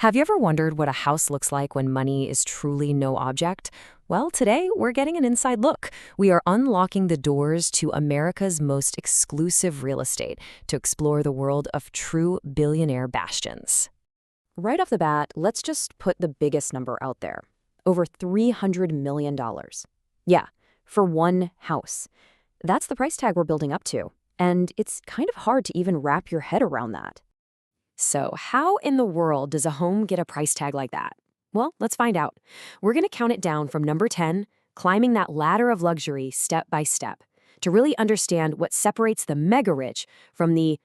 Have you ever wondered what a house looks like when money is truly no object? Well, today we're getting an inside look. We are unlocking the doors to America's most exclusive real estate to explore the world of true billionaire bastions. Right off the bat, let's just put the biggest number out there. Over $300 million. Yeah, for one house. That's the price tag we're building up to. And it's kind of hard to even wrap your head around that. So how in the world does a home get a price tag like that? Well, let's find out. We're going to count it down from number 10, climbing that ladder of luxury step by step, to really understand what separates the mega rich from the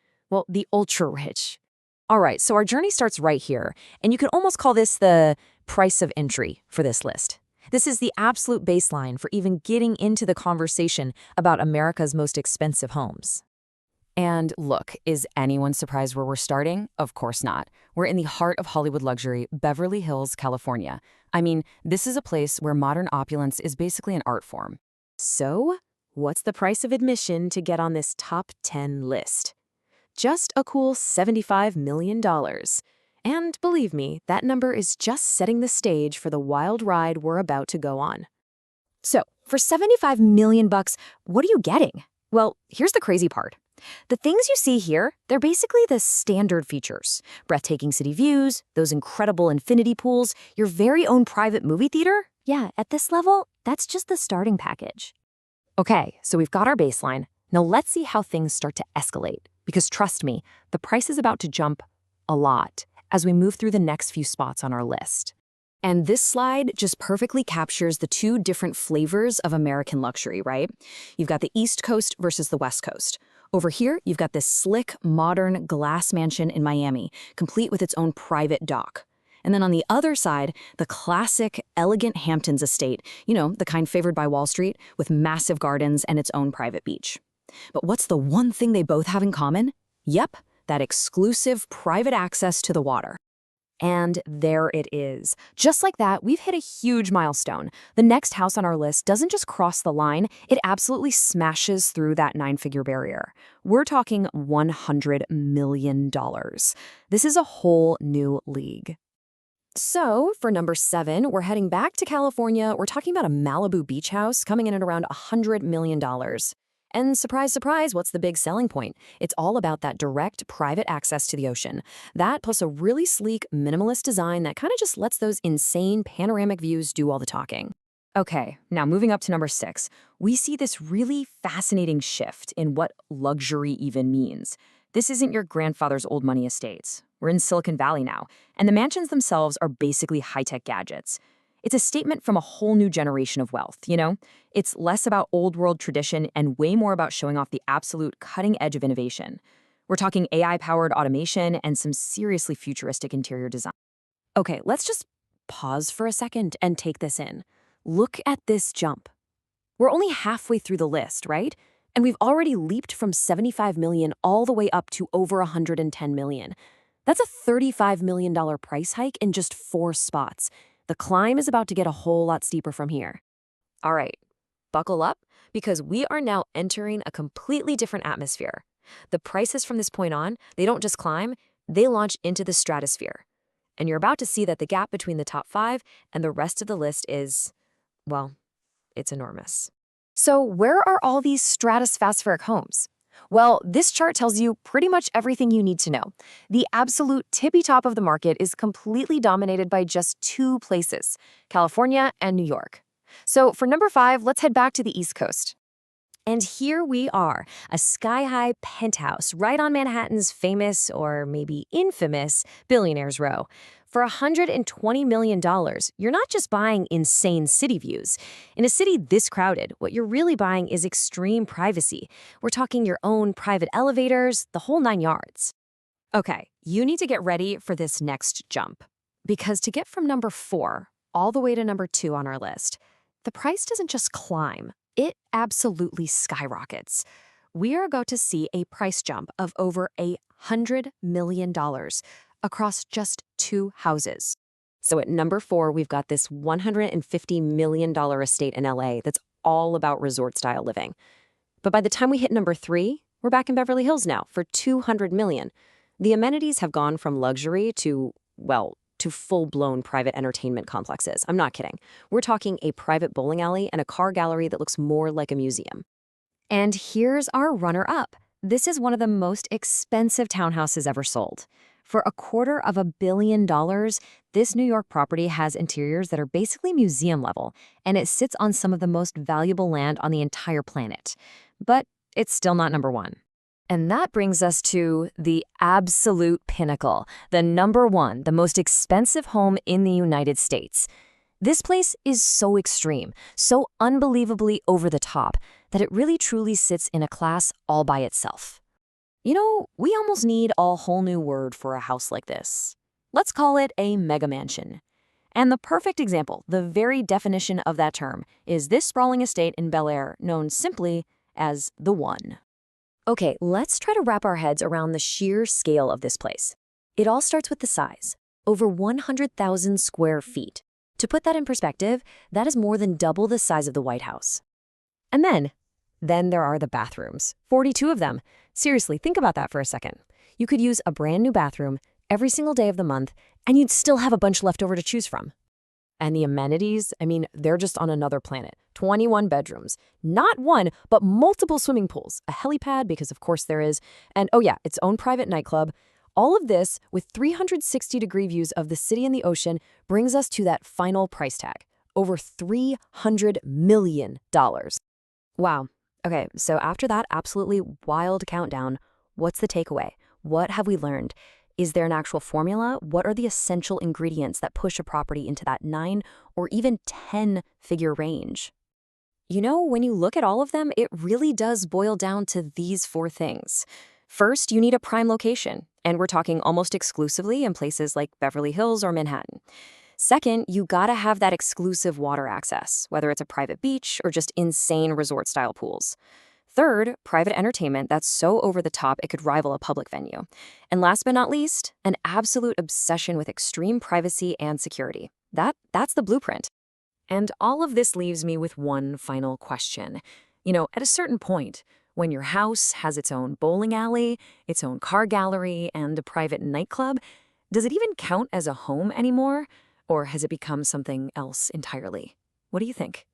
ultra rich. All right, so our journey starts right here, and you can almost call this the price of entry for this list. This is the absolute baseline for even getting into the conversation about America's most expensive homes. And look, is anyone surprised where we're starting? Of course not. We're in the heart of Hollywood luxury, Beverly Hills, California. I mean, this is a place where modern opulence is basically an art form. So, what's the price of admission to get on this top 10 list? Just a cool $75 million. And believe me, that number is just setting the stage for the wild ride we're about to go on. So, for $75 million, what are you getting? Well, here's the crazy part. The things you see here, they're basically the standard features. Breathtaking city views, those incredible infinity pools, your very own private movie theater. Yeah, at this level, that's just the starting package. Okay, so we've got our baseline. Now let's see how things start to escalate. Because trust me, the price is about to jump a lot as we move through the next few spots on our list. And this slide just perfectly captures the two different flavors of American luxury, right? You've got the East Coast versus the West Coast. Over here, you've got this slick, modern glass mansion in Miami, complete with its own private dock. And then on the other side, the classic, elegant Hamptons estate, the kind favored by Wall Street, with massive gardens and its own private beach. But what's the one thing they both have in common? Yep, that exclusive private access to the water. And there it is. Just like that, we've hit a huge milestone. The next house on our list doesn't just cross the line, it absolutely smashes through that 9-figure barrier. We're talking $100 million. This is a whole new league. So, for number 7, we're heading back to California. We're talking about a Malibu beach house coming in at around $100 million. And surprise, surprise, what's the big selling point? It's all about that direct private access to the ocean. That plus a really sleek, minimalist design that kind of just lets those insane panoramic views do all the talking. Okay, now moving up to number 6, we see this really fascinating shift in what luxury even means. This isn't your grandfather's old money estates. We're in Silicon Valley now, and the mansions themselves are basically high-tech gadgets. It's a statement from a whole new generation of wealth, It's less about old-world tradition and way more about showing off the absolute cutting edge of innovation. We're talking AI-powered automation and some seriously futuristic interior design. Okay, let's just pause for a second and take this in. Look at this jump. We're only halfway through the list, right? And we've already leaped from $75 million all the way up to over $110 million. That's a $35 million price hike in just 4 spots. The climb is about to get a whole lot steeper from here. All right, buckle up, because we are now entering a completely different atmosphere. The prices from this point on, they don't just climb, they launch into the stratosphere. And you're about to see that the gap between the top 5 and the rest of the list is, well, it's enormous. So where are all these stratospheric homes? Well, this chart tells you pretty much everything you need to know. The absolute tippy top of the market is completely dominated by just 2 places, California and New York. So for number 5, let's head back to the East Coast. And here we are, a sky-high penthouse right on Manhattan's famous, or maybe infamous, Billionaires Row. For $120 million, you're not just buying insane city views. In a city this crowded, what you're really buying is extreme privacy. We're talking your own private elevators, the whole 9 yards. Okay, you need to get ready for this next jump. Because to get from number 4 all the way to number 2 on our list, the price doesn't just climb, it absolutely skyrockets. We are about to see a price jump of over $100 million across just 2 houses. So at number 4, we've got this $150 million estate in LA that's all about resort-style living. But by the time we hit number 3, we're back in Beverly Hills now for $200 million. The amenities have gone from luxury to, well, to full-blown private entertainment complexes. I'm not kidding. We're talking a private bowling alley and a car gallery that looks more like a museum. And here's our runner-up. This is one of the most expensive townhouses ever sold. For $250 million, this New York property has interiors that are basically museum level, and it sits on some of the most valuable land on the entire planet. But it's still not number one. And that brings us to the absolute pinnacle, the number one, the most expensive home in the United States. This place is so extreme, so unbelievably over the top, that it really truly sits in a class all by itself. You know, we almost need a whole new word for a house like this. Let's call it a mega mansion. And the perfect example, the very definition of that term, is this sprawling estate in Bel Air known simply as The One. Okay, let's try to wrap our heads around the sheer scale of this place. It all starts with the size, over 100,000 square feet. To put that in perspective, that is more than double the size of the White House. And then there are the bathrooms, 42 of them. Seriously, think about that for a second. You could use a brand new bathroom every single day of the month, and you'd still have a bunch left over to choose from. And the amenities, I mean, they're just on another planet. 21 bedrooms. Not one, but multiple swimming pools, a helipad, because of course there is, and oh yeah, its own private nightclub. All of this, with 360-degree views of the city and the ocean, brings us to that final price tag, over $300 million. Wow. Okay, so after that absolutely wild countdown, what's the takeaway? What have we learned? Is there an actual formula? What are the essential ingredients that push a property into that 9 or even 10-figure range? You know, when you look at all of them, it really does boil down to these 4 things. First, you need a prime location, and we're talking almost exclusively in places like Beverly Hills or Manhattan. Second, you gotta have that exclusive water access, whether it's a private beach or just insane resort-style pools. Third, private entertainment that's so over the top it could rival a public venue. And last but not least, an absolute obsession with extreme privacy and security. That's the blueprint. And all of this leaves me with one final question. You know, at a certain point, when your house has its own bowling alley, its own car gallery, and a private nightclub, does it even count as a home anymore? Or has it become something else entirely? What do you think?